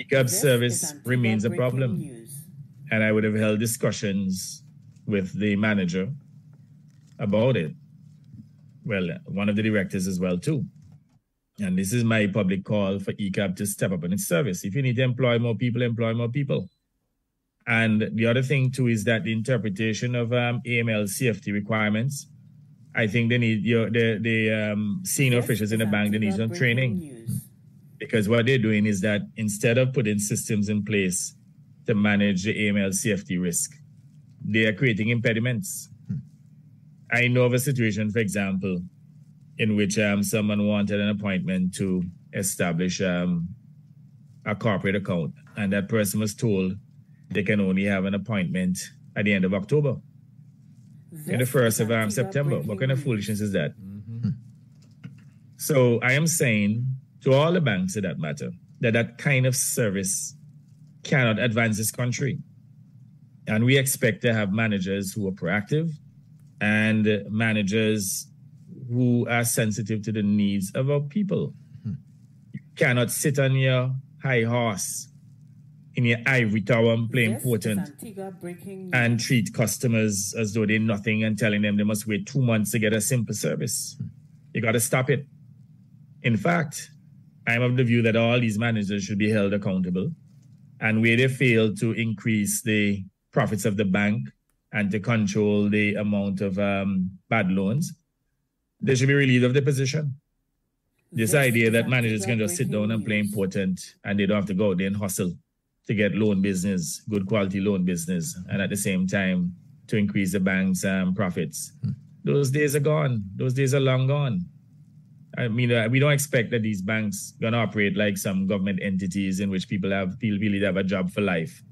ECAB service remains a problem. And I would have held discussions with the manager about it. Well, one of the directors as well, too. And this is my public call for ECAB to step up in its service. If you need to employ more people, employ more people. And the other thing, too, is that the interpretation of AML CFT requirements, I think they need the senior officials in the bank, they need some training. Because what they're doing is that instead of putting systems in place to manage the AML CFT risk, they are creating impediments. I know of a situation, for example, in which someone wanted an appointment to establish a corporate account, and that person was told they can only have an appointment at the end of October, in the 1st of September. What kind of foolishness is that? So I am saying to all the banks, for that matter, that kind of service cannot advance this country. And we expect to have managers who are proactive and managers who are sensitive to the needs of our people. You cannot sit on your high horse in your ivory tower and play important and treat customers as though they're nothing and telling them they must wait 2 months to get a simple service. You got to stop it. In fact, I'm of the view that all these managers should be held accountable, and where they fail to increase the profits of the bank and to control the amount of bad loans, they should be relieved of the position. This idea that managers can just sit down and play important and they don't have to go out there and hustle to get loan business, good quality loan business, and at the same time to increase the bank's profits. Those days are gone. Those days are long gone. I mean, we don't expect that these banks are going to operate like some government entities in which people really have a job for life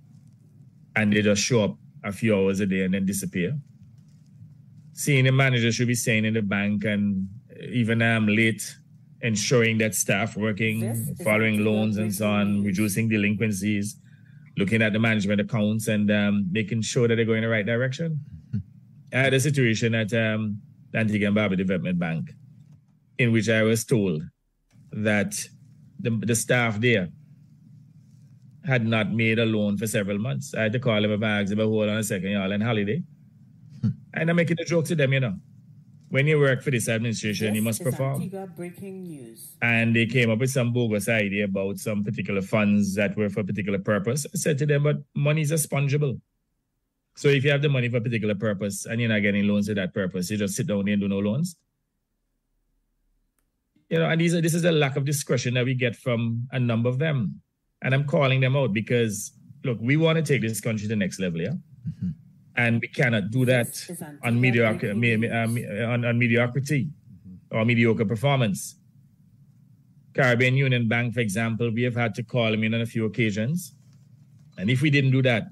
and they just show up a few hours a day and then disappear. Senior managers should be staying in the bank and even late, ensuring that staff working, following loans and so on, reducing delinquencies, looking at the management accounts and making sure that they're going in the right direction. I had a situation at the Antigua and Barbuda Development Bank in which I was told that the staff there had not made a loan for several months. I had to call them up and ask them, hold on a second, y'all on holiday. And I'm making a joke to them, you know. When you work for this administration, you must perform. And they came up with some bogus idea about some particular funds that were for a particular purpose. I said to them, but money is fungible. So if you have the money for a particular purpose and you're not getting loans for that purpose, you just sit down there and do no loans. You know, and this is a lack of discretion that we get from a number of them. And I'm calling them out because, look, we want to take this country to the next level, yeah? And we cannot do that on mediocrity or mediocre performance. Caribbean Union Bank, for example, we have had to call them in on a few occasions. And if we didn't do that,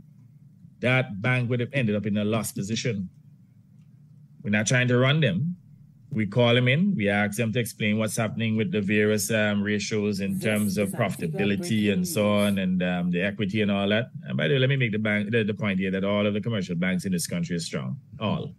that bank would have ended up in a loss position. We're not trying to run them. We call them in, we ask them to explain what's happening with the various ratios in terms of profitability and so on, and the equity and all that. And by the way, let me make the point here that all of the commercial banks in this country are strong, all.